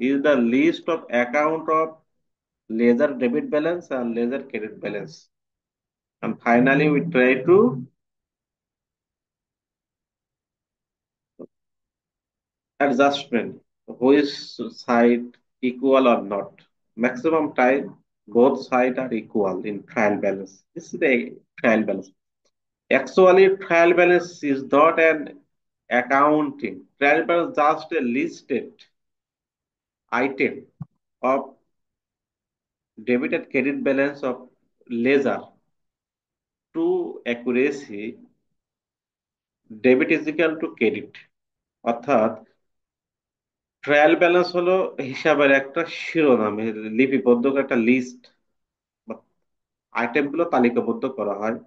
is the list of account of ledger debit balance and ledger credit balance. And finally, we try to adjustment, which side equal or not. Maximum time, both sides are equal in trial balance. This is the trial balance. Actually, trial balance is not an accounting. Trial balance is just a listed item of debit and credit balance of ledger. To accuracy, debit is equal to credit. অর্থাৎ trial balance হলো হিসাবের একটা শিরোনাম, লিপিবদ্ধ একটা list, item গুলো তালিকাবদ্ধ করা হয়।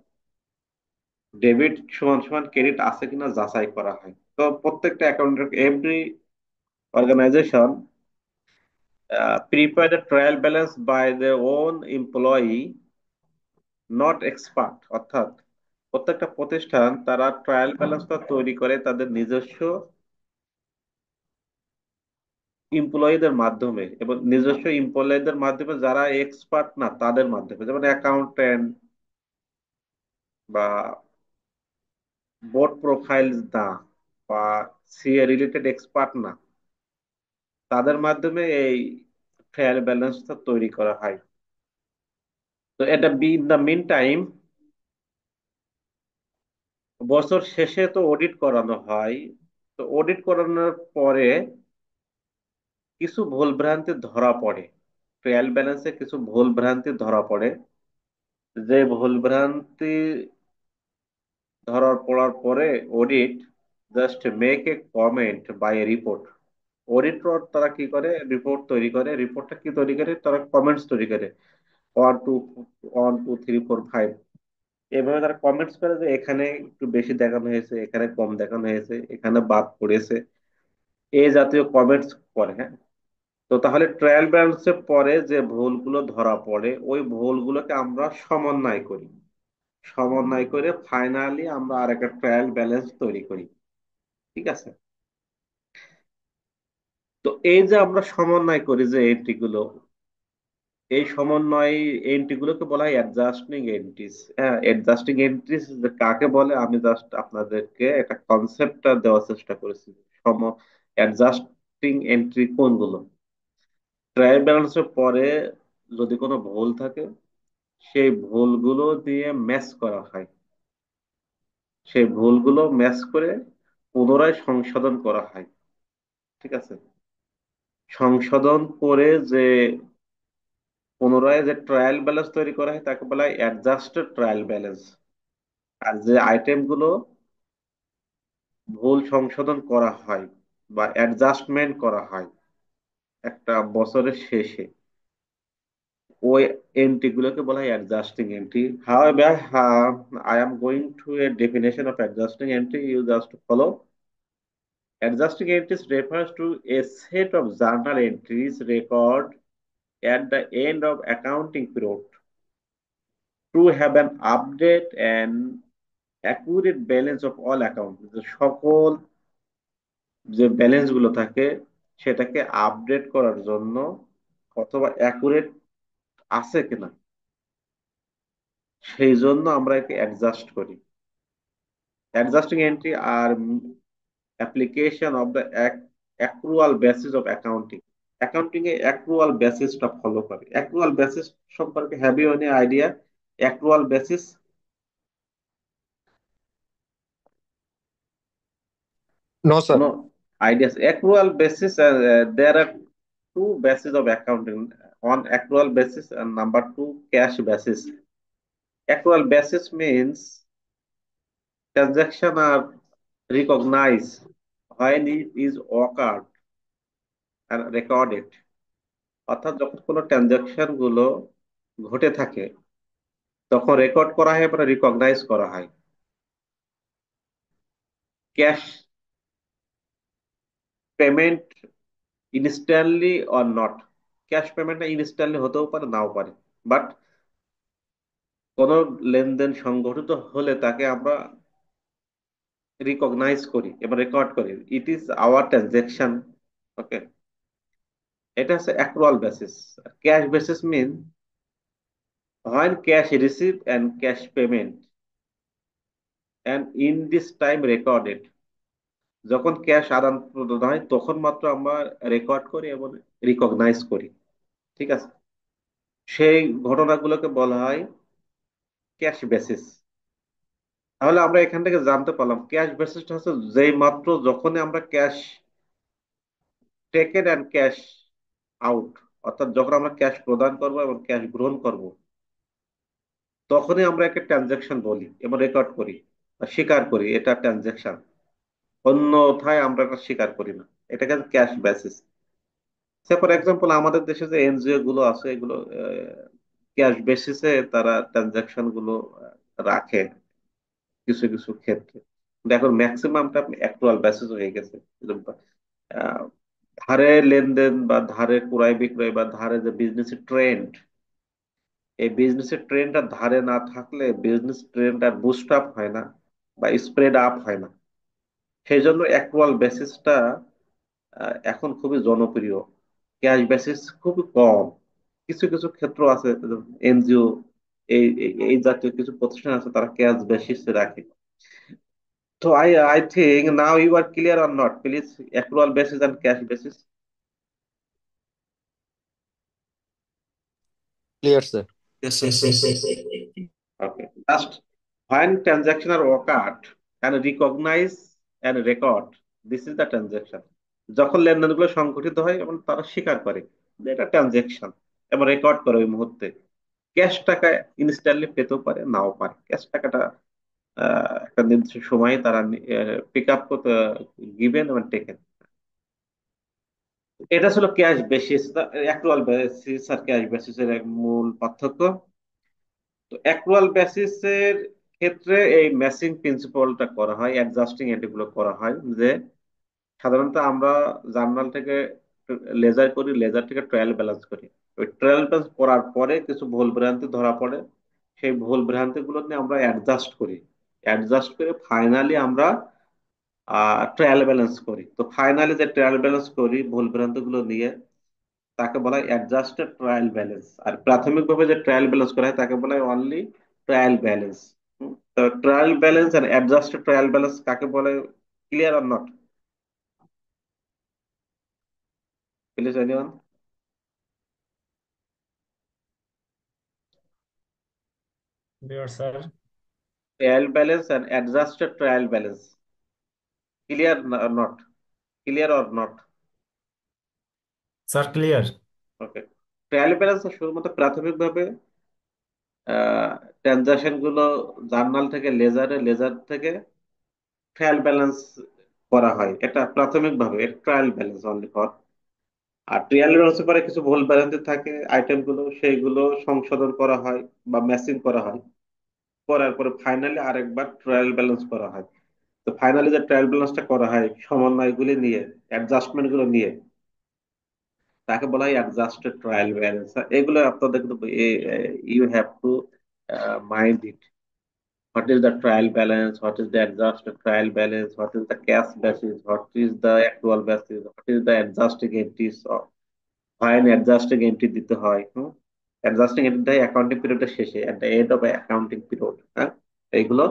ডেবিট সমান সমান ক্রেডিট আছে কিনা যাচাই করা হয়। তো প্রত্যেকটা অ্যাকাউন্টের every organisation prepare the trial balance by the own employee, not expert. অর্থাৎ প্রত্যেকটা প্রতিষ্ঠান তারা ট্রায়াল ব্যালেন্সটা তৈরি করে তাদের নিজস্ব এমপ্লয়ীদের মাধ্যমে, এবং নিজস্ব এমপ্লয়ীদের মাধ্যমে যারা এক্সপার্ট না তাদের মাধ্যমে, যেমন অ্যাকাউন্টেন্ট বা বোর্ড প্রোফাইল না বা সিএ রিলেটেড এক্সপার্ট না, তাদের মাধ্যমে এই ট্রায়াল ব্যালেন্সটা তৈরি করা হয়। তো এটা be in the meantime, বছর শেষে তো অডিট করানো হয়। তো অডিট করানোর পরে কিছু ভুল ভ্রান্তি ধরা পড়ে, ট্রায়াল ব্যালেন্সে কিছু ভুল ভ্রান্তি ধরা পড়ে। যে ভুল ভ্রান্তি ধরার পড়ার পরে audit just make a comment by a report. Auditor তারা কি করে, রিপোর্ট তৈরি করে। রিপোর্টটা কি তৈরি করে, তারা কমেন্টস তৈরি করে, 1 2 1 2 3 4 5, এভাবে তারা কমেন্টস করে যে এখানে একটু বেশি দেখানো হয়েছে, এখানে কম দেখানো হয়েছে, এখানে বাদ পড়েছে, এই জাতীয় কমেন্টস করে। হ্যাঁ, তো তাহলে ট্রায়াল ব্যালেন্সের পরে যে ভুলগুলো ধরা পড়ে ওই ভুলগুলোকে আমরা সমন্বয় করি। সমন্বয় করে ফাইনালি আমরা আর একটা ট্রায়াল ব্যালেন্স তৈরি করি। ঠিক আছে। তো এই যে আমরা সমন্বয় করি যে এন্ট্রি গুলো, এই সমন্বয় এন্ট্রি গুলোকে বলা হয় অ্যাডজাস্টিং এন্ট্রিস। হ্যাঁ, অ্যাডজাস্টিং এন্ট্রিস কাকে বলে আমি জাস্ট আপনাদেরকে একটা কনসেপ্টটা দেওয়ার চেষ্টা করেছি। সম অ্যাডজাস্টিং এন্ট্রি কোনগুলো? ট্রায়াল ব্যালেন্সের পরে যদি কোনো ভুল থাকে সেই ভুলগুলো দিয়ে ম্যাচ করা হয়। সেই ভুলগুলো ম্যাচ করে পুনরায় সংশোধন করা হয়। ঠিক আছে। সংশোধন করে যে পুনরায় যে ট্রায়াল ব্যালেন্স তৈরি করা হয় তাকে বলা হয় অ্যাডজাস্টেড ট্রায়াল ব্যালেন্স। আর যে আইটেম গুলো ভুল সংশোধন করা হয় বা অ্যাডজাস্টমেন্ট করা হয় একটা বছরের শেষে, ওই এন্ট্রি গুলোকে বলা হয় adjusting entry. However, I am going to a definition of adjusting entry. You just follow. Adjusting entries refers to a set of journal entries record at the end of accounting period to have an update and accurate balance of all accounts। যে সকল যে balance গুলো থাকে সেটাকে update করার জন্য অথবা accurate আছে কিনা সেই জন্য আমরা একে অ্যাডজাস্ট করি। অ্যাডজাস্টিং এন্ট্রি আর application of the accrual basis of accounting. Accounting এ অ্যাক্রুয়াল বেসিসটা ফলো করে। অ্যাক্রুয়াল বেসিস সম্পর্কে have you any idea? Accrual basis? No, sir. No ideas. Accrual basis, there are two bases of accounting. One accrual basis and number two cash basis. Accrual basis means transaction are recognized when it is occurred and recorded। অর্থাৎ যখন কোনো transaction গুলো ঘটে থাকে তখন record করা হয় বা রিকগনাইজ করা হয়। Cash payment instantly or not, cash পেমেন্টটা ইনস্ট্যান্টলি হতেও পারে নাও পারে, বাট কোনো লেনদেন সংঘটিত হলে তাকে আমরা রিকগনাইজ করি এবং রেকর্ড করি। It is our transaction. Okay. এটা হচ্ছে accrual basis. Cash basis mean when cash received and cash payment and in this time recorded, যখন ক্যাশ আদান প্রদান হয় তখন মাত্র আমরা রেকর্ড করি এবং রিকগনাইজ করি। ঠিক আছে, সেই ঘটনাগুলোকে বলা হয় ক্যাশ বেসিস। তাহলে আমরা এখান থেকে জানতে পারলাম ক্যাশ বেসিসটা হচ্ছে যেই মাত্র যখনই আমরা cash taken and cash out, অর্থাৎ যখন আমরা ক্যাশ প্রদান করব এবং ক্যাশ গ্রহণ করব, তখনই আমরা একটা ট্রানজাকশন বলি এবং রেকর্ড করি বা স্বীকার করি এটা ট্রানজাকশন। অন্যথায় আমরা এটা স্বীকার করি না। এটাকে cash basis. Say for example আমাদের দেশে যে এনজিও গুলো আছে এগুলো ক্যাশ বেসিসে তারা ট্রানজাকশন গুলো রাখে কিছু কিছু ক্ষেত্রে। দেখুন ম্যাক্সিমামটা আপনি অ্যাকচুয়াল বেসিস হয়ে গেছে। আহ, ধারে লেনদেন বা ধারে ক্রয় বিক্রয় বা ধারে যে বিজনেস ট্রেন্ড, এই বিজনেসের ট্রেন্ডটা ধারে না থাকলে বিজনেস ট্রেন্ড আর বুস্ট আপ হয় না বা স্প্রেড আপ হয় না। সেই জন্য অ্যাকচুয়াল বেসিসটা এখন খুবই জনপ্রিয়। ক্যাশ বেসিস খুবই কম। কিছু কিছু ক্ষেত্র আছে, এনজিও, এই জাতীয় কিছু প্রতিষ্ঠান আছে তারা ক্যাশ বেসিস রাখে। তো I think now you are clear or not, please, accrual basis and cash basis. Clear, sir. Yes, sir. Okay, just when transaction are occurred and recognize and record, this is the transaction. যখন লেনদেনগুলো সংঘটিত হয় এবং তারা স্বীকার করে যে এটা transaction এবং রেকর্ড করে ওই মুহূর্তে। ক্যাশ টাকা ইনস্ট্যান্টলি পেতেও পারে নাও পারে। ক্যাশ টাকাটা একটা নির্দিষ্ট সময়ে তারা পিক আপ করতে গিভেন এবং টেকেন। এটা ছিল ক্যাশ বেসিস, অ্যাক্রুয়াল বেসিস আর ক্যাশ বেসিসের এক মূল পার্থক্য। তো অ্যাক্রুয়াল বেসিসের ক্ষেত্রে এই ম্যাচিং প্রিন্সিপালটা করা হয়, অ্যাডজাস্টিং এন্ট্রিগুলো করা হয় যে সাধারণত আমরা জার্নাল থেকে লেজার করি, লেজার থেকে ট্রায়াল ব্যালেন্স করি। ওই ট্রায়াল ব্যালেন্স করার পরে কিছু ভুল ভ্রান্তি ধরা পড়ে, সেই ভুল ভ্রান্তি গুলো নিয়ে আমরা অ্যাডজাস্ট করি। অ্যাডজাস্ট করে ফাইনালি আমরা ট্রায়াল ব্যালেন্স করি। তো ফাইনালি যে ট্রায়াল ব্যালেন্স করি ভুল ভ্রান্তি গুলো নিয়ে, তাকে বলা হয় অ্যাডজাস্টেড ট্রায়াল ব্যালেন্স। আর প্রাথমিকভাবে যে ট্রায়াল ব্যালেন্স করা হয় তাকে বলা হয় অনলি ট্রায়াল ব্যালেন্স। তো ট্রায়াল ব্যালেন্স আর অ্যাডজাস্টেড ট্রায়াল ব্যালেন্স কাকে বলে? Clear or not? Please anyone? Clear, sir. Trial balance and adjusted trial balance, clear or not? Clear or not? Sir, clear. Okay. Trial balance শুধুমাত্র প্রাথমিকভাবে transaction গুলো journal থেকে লেজারে, ledger থেকে trial balance করা হয়। এটা প্রাথমিকভাবে ট্রায়াল ব্যালেন্স অনলি ফর। আর ট্রায়াল ব্যালেন্সের পরে কিছু ভুল ভ্রান্তি থাকে আইটেম গুলো, সেইগুলো সংশোধন করা হয় বা ম্যাচিং করা হয়। করার পরে ফাইনালি আরেকবার ট্রায়াল ব্যালেন্স করা হয়। তো ফাইনালি যে ট্রায়াল ব্যালেন্সটা করা হয় সমন্বয়গুলি নিয়ে, অ্যাডজাস্টমেন্ট গুলো নিয়ে, তাকে বলা হয় অ্যাডজাস্টেড ট্রায়াল ব্যালেন্স। এগুলো আপনাদের কিন্তু you have to mind it. What is the trial balance, what is the adjusted trial balance, what is the cash basis, what is the actual basis, what is the adjusting entries, fine adjusting entry দিতে হয়। Adjusting entry দেয় accounting পিরিয়ডের শেষে, at the end of accounting period. হ্যাঁ, এইগুলো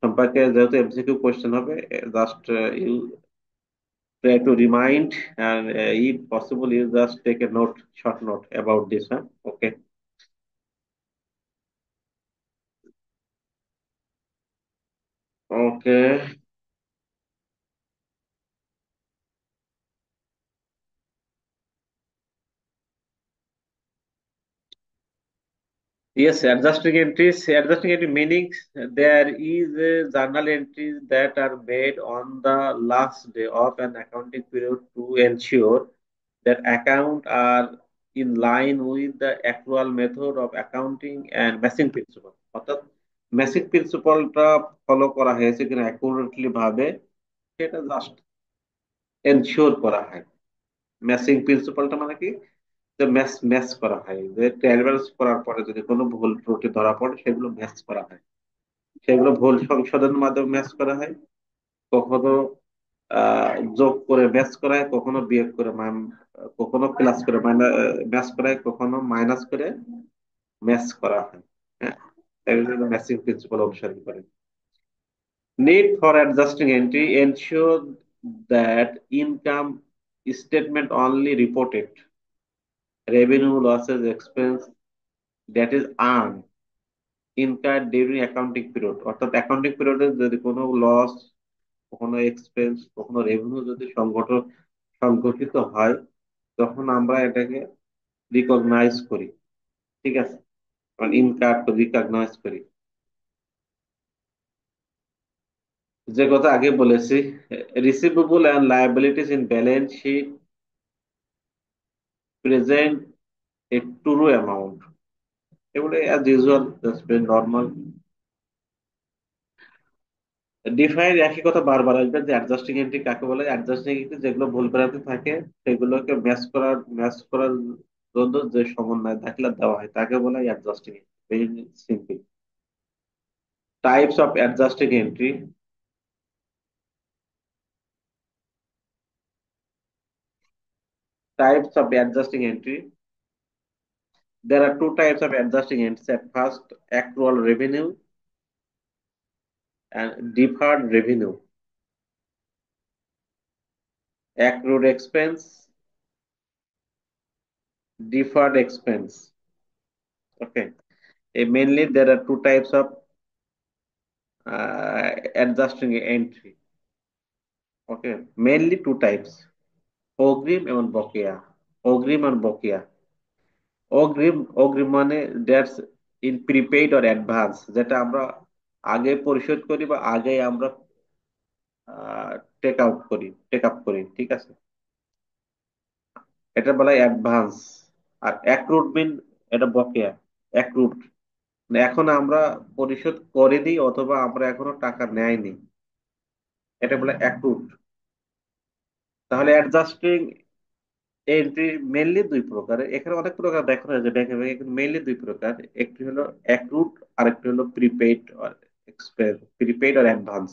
সম্পর্কে যেহেতু MCQ question হবে, just you try to remind, and if possible you just take a note, short note about this. Huh? Okay. Okay. Yes, adjusting entries. Adjusting entry meaning there is a journal entries that are made on the last day of an accounting period to ensure that account are in line with the accrual method of accounting and matching principle. অর্থাৎ ম্যাসিক প্রিন্সিপালটা follow করা হয়েছে কিনা accurately ভাবে, সেটা just ensure করা হয়। Matching প্রিন্সিপালটা মানে কি, যে ম্যাচ ম্যাচ করা হয়, যে ট্রায়াল ব্যালেন্স করার পরে যদি কোনো ভুল ত্রুটি ধরা পড়ে সেগুলো ম্যাচ করা হয়। সেগুলো ভুল সংশোধনের মাধ্যমে ম্যাচ করা হয়। কখনো যোগ করে ম্যাচ করায়, কখনো বিয়োগ করে কখনো প্লাস করে ম্যাচ করায়, কখনো মাইনাস করে ম্যাচ করা হয়। হ্যাঁ, এগুলো ম্যাচিং প্রিন্সিপাল অনুসরণ করে। Need for adjusting entry ensure that income statement only reported revenue, losses, expense that is earned incurred during accounting period। অর্থাৎ অ্যাকাউন্টিং পিরিয়ডে যদি কোনো লস, কখনো এক্সপেন্স, কখনো রেভিনিউ যদি সংগঠিত হয়, তখন আমরা এটাকে রিকগনাইজ করি। ঠিক আছে, কারণ ইনকার রিকগনাইজ করি। যে কথা আগে বলেছি, receivable and liabilities in balance sheet present a true amount। এগুলো as usual, just very normal। Define একই কথা বারবার আসবে যে অ্যাডজাস্টিং এন্ট্রি কাকে বলে। অ্যাডজাস্টিং এন্ট্রি যেগুলো ভুল ভ্রান্তি থাকে সেগুলোকে ম্যাচ করার জন্য যে সমন্বয় দাখিলা দেওয়া হয় তাকে বলে adjusting entry. Very simple. Types of adjusting entry. Types of adjusting entry. There are two types of adjusting entries. At first, accrual revenue and deferred revenue. Accrued expense, deferred expense. Okay. Mainly, there are two types of adjusting entry. Okay. Mainly two types. অগ্রিম এবং বকেয়া। অগ্রিম and বকেয়া। অগ্রিম মানে that's in prepaid or advance, যেটা আমরা আগে পরিশোধ করি বা আগে আমরা টেক আপ করি। ঠিক আছে, এটা বলা হয় অ্যাডভান্স। আর অ্যাক্রুড মিন, এটা বকেয়া। অ্যাক্রুড মানে এখন আমরা পরিশোধ করে দিই অথবা আমরা এখনো টাকা নেয়নি, এটা বলে অ্যাক্রুড। তাহলে অ্যাডজাস্টিং এন্ট্রি মেইনলি দুই প্রকার। এখানে অনেক প্রকার দেখানো হয়েছে ব্যাংকে ব্যাংকে, কিন্তু মেইনলি দুই প্রকার। একটি হলো অ্যাক্রুড, আর একটি হলো প্রিপেইড আর এক্সপেন্স, প্রিপেইড আর অ্যাডভান্স।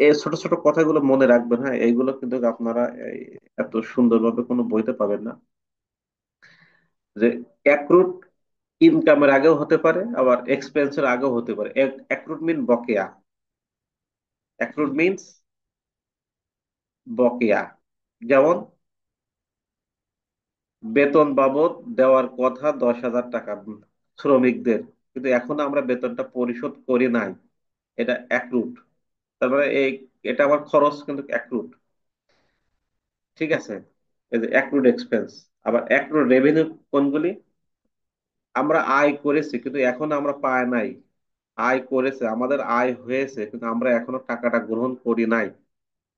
এই ছোট ছোট কথাগুলো মনে রাখবেন। হ্যাঁ, এইগুলো কিন্তু আপনারা এত সুন্দরভাবে কোনো বইতে পাবেন না। যে অ্যাক্রুড ইনকামের আগেও হতে পারে, আবার এক্সপেন্সের আগেও হতে পারে। অ্যাক্রুড মিন বকেয়া। অ্যাক্রুড মিনস বকেয়া। যেমন বেতন বাবদ দেওয়ার কথা 10,000 টাকা শ্রমিকদের, কিন্তু এখনো আমরা বেতনটা পরিশোধ করি নাই, এটা অ্যাক্রুড। তারপরে এটা আমার খরচ, কিন্তু অ্যাক্রুড। ঠিক আছে, এই যে অ্যাক্রুড এক্সপেন্স। আবার অ্যাক্রুড রেভিনিউ কোনগুলি? আমরা আয় করেছি কিন্তু এখনো আমরা পাই নাই। আয় করেছে, আমাদের আয় হয়েছে, কিন্তু আমরা এখনো টাকাটা গ্রহণ করি নাই,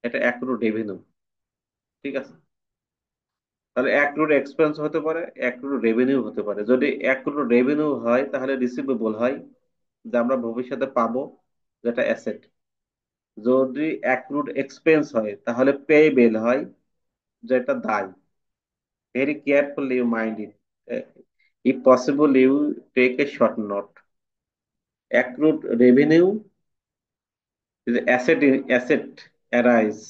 এটা অ্যাক্রুড রেভিনিউ। ঠিক আছে, তাহলে অ্যাক্রুড এক্সপেন্স হতে পারে, অ্যাক্রুড রেভিনিউ হতে পারে। যদি অ্যাক্রুড রেভিনিউ হয় তাহলে রিসিভেবল হয়, যা আমরা ভবিষ্যতে পাবো, যেটা অ্যাসেট। যদি অ্যাক্রুড এক্সপেন্স হয় তাহলে পেয়েবেল হয়, যেটা দায়। Very carefully you mind it. If possible you take a short note. Accrued revenue is asset arise.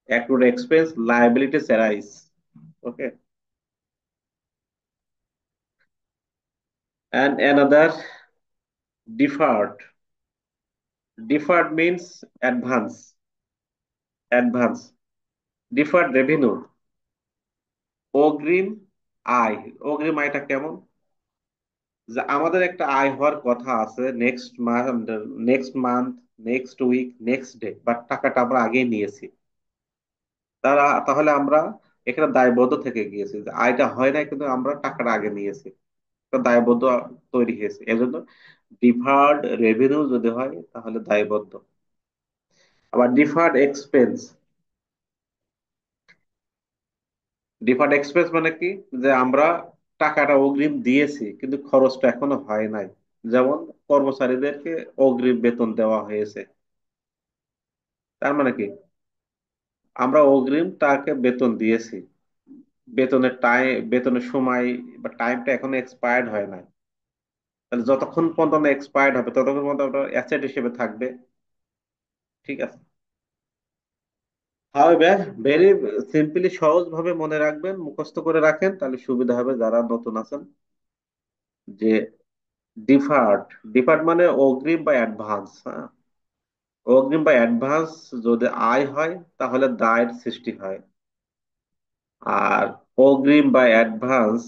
Accrued expense liabilities arise. Okay. And another, deferred. Deferred means advance. Advance. Deferred revenue. অগ্রিম আয়। অগ্রিম আয়টা কেমন? যে আমাদের একটা আয় হওয়ার কথা আছে next month, next week, next day, but টাকাটা আমরা আগেই নিয়েছি। তাহলে আমরা এখানে দায়বদ্ধ থেকে গিয়েছি যে আয়টা হয় নাই, কিন্তু আমরা টাকাটা আগে নিয়েছি, একটা দায়বদ্ধ তৈরি হয়েছে। এজন্য ডিফার্ড রেভিনিউ যদি হয় তাহলে দায়বদ্ধ। আবার ডিফার্ড এক্সপেন্স মানে কি? যে আমরা টাকাটা অগ্রিম দিয়েছি কিন্তু খরচটা এখনো হয় নাই। যেমন কর্মচারীদেরকে অগ্রিম বেতন দেওয়া হয়েছে, তার মানে কি আমরা অগ্রিম তাকে বেতন দিয়েছি, বেতনের সময় বা টাইমটা এখনো এক্সপায়ার্ড হয় নাই। তাহলে যতক্ষণ পর্যন্ত এক্সপায়ার্ড হবে ততক্ষণ পর্যন্ত অ্যাসেট হিসেবে থাকবে। ঠিক আছে। হাউএভার, ভেরি সিম্পলি, সহজ ভাবে মনে রাখবেন, মুখস্থ করে রাখেন, তাহলে সুবিধা হবে যারা নতুন আছেন। যে ডিফার্ড, ডিফার্ড মানে অগ্রিম বা অ্যাডভান্স। হ্যাঁ, অগ্রিম বা অ্যাডভান্স যদি আয় হয় তাহলে দায়ের সৃষ্টি হয়। আর অগ্রিম বা অ্যাডভান্স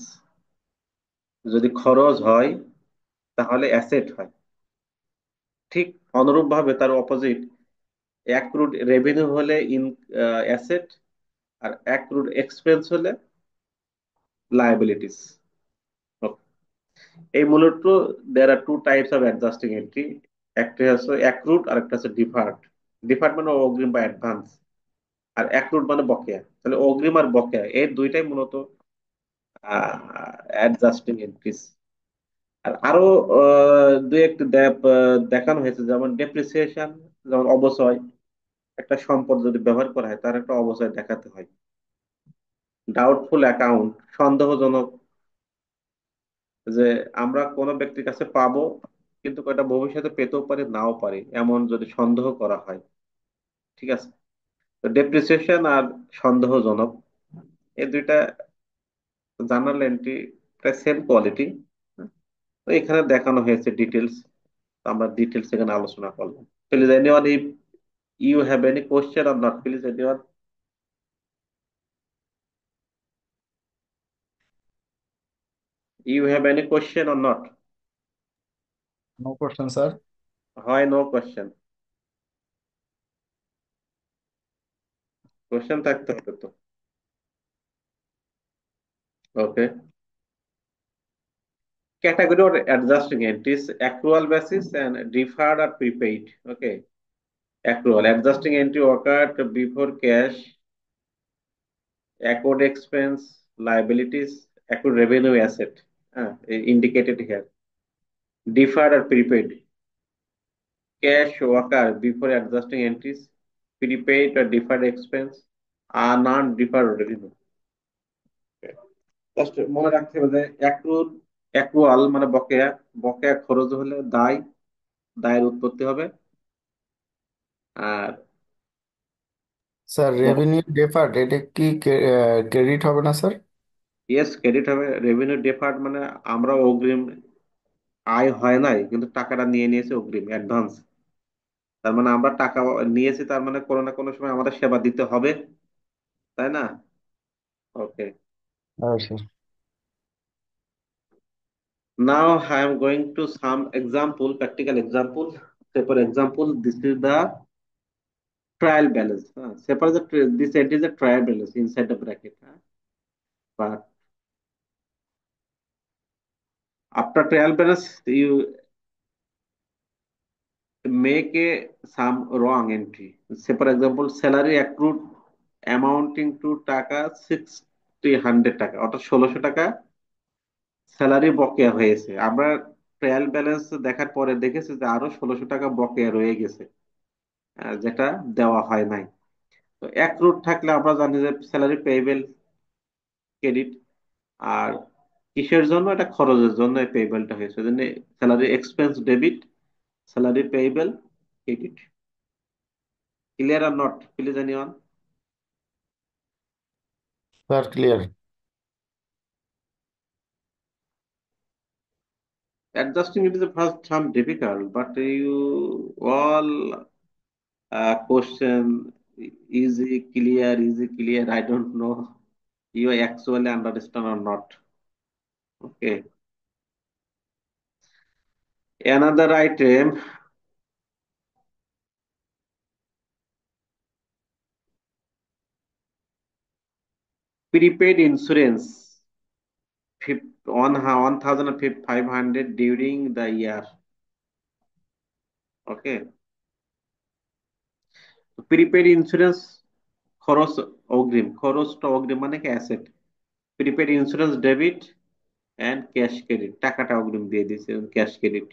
যদি খরচ হয় তাহলে অ্যাসেট হয়। ঠিক অনুরূপ ভাবে তার অপোজিট, অ্যাক্রুড রেভিনিউ হলে ইন অ্যাসেট, আর অ্যাক্রুড এক্সপেন্স হলে লায়াবিলিটিস। এই মূলত there are two types of adjusting entry. একটা হচ্ছে অ্যাক্রুড আর একটা হচ্ছে ডিফার্ড। ডিফার্ড মানে অগ্রিম বা অ্যাডভান্স, আর অ্যাক্রুড মানে বকেয়া। তাহলে অগ্রিম আর বকেয়া এই দুইটাই মূলত অ্যাডজাস্টিং এন্ট্রিজ। আর আরো দুই একটি দেখানো হয়েছে, যেমন ডেপ্রিসিয়েশন, যেমন অবচয়। একটা সম্পদ যদি ব্যবহার করা হয় তার একটা অবচয় দেখাতে হয়। ডাউটফুল অ্যাকাউন্ট, সন্দেহজনক, যে আমরা কোনো ব্যক্তির কাছে পাবো কিন্তু এটা ভবিষ্যতে পেতেও পারি নাও পারি, এমন যদি সন্দেহ করা হয়। ঠিক আছে। তো ডেপ্রিসিয়েশন আর সন্দেহজনক, এই দুইটা জার্নাল এন্ট্রি প্রায় সেম কোয়ালিটি। তো এখানে দেখানো হয়েছে ডিটেলস, আমরা ডিটেলস এখানে আলোচনা করলাম। Please anyone, if you have any question or not, please anyone, you have any question or not? No question, sir. হয় নো কোশ্চেন? কোশ্চেন থাকতে হবে তো। Okay. Category or adjusting entries: accrual basis and deferred or prepaid. Okay. Accrual, adjusting entry occurred before cash, accrued expense, liabilities, accrued revenue asset, indicated here. Deferred or prepaid, cash occur before adjusting entries, prepaid or deferred expense, non deferred revenue. Just মনে রাখতে হবে যে accrual মানে বকেয়া, বকেয়া খরচ হলে দায়, দায়ের উৎপত্তি হবে। আর স্যার, রেভিনিউ ডেফার্ড এটা কি ক্রেডিট হবে না স্যার? ইয়েস, ক্রেডিট হবে। রেভিনিউ ডেফার্ড মানে আমরা অগ্রিম, আয় হয় নাই কিন্তু টাকাটা নিয়ে নিয়েছি অগ্রিম, অ্যাডভান্স। তার মানে আমরা টাকা নিয়েছি, তার মানে কোনো না কোনো সময় আমাদের সেবা দিতে হবে, তাই না? ওকে। হ্যাঁ sir. Now I am going to some example, practical example. Say for example, this is the trial balance. Suppose this entry is a trial balance inside the bracket. But after trial balance, you make a some wrong entry. Say for example, salary accrued amounting to টাকা 600 টাকা, অর্থাৎ 1600 টাকা salary বকেয়া হয়েছে। আমরা trial balance দেখার পরে দেখেছি যে আরো 1600 টাকা বকেয়া রয়ে গেছে, যেটা দেওয়া হয় নাই। তো অ্যাক্রুড থাকলে আমরা জানি যে স্যালারি পেয়েবল, ক্রেডিট। আর কিসের জন্য? এটা খরচের জন্য এই পেয়েবলটা হয়েছে, ওই জন্য salary expense debit, salary payable credit. Clear or not, please anyone? Sir clear. Adjusting it is the first some difficult, but you all question easy clear. I don't know you actually understand or not. Okay. Another item, prepaid insurance, 1,500 during the year. Okay. Prepaid insurance খরচ অগ্রিম, খরচটা অগ্রিম মানে কি asset. Prepaid insurance debit and cash credit, টাকাটা অগ্রিম দিয়ে দিয়েছে, ক্যাশ ক্রেডিট।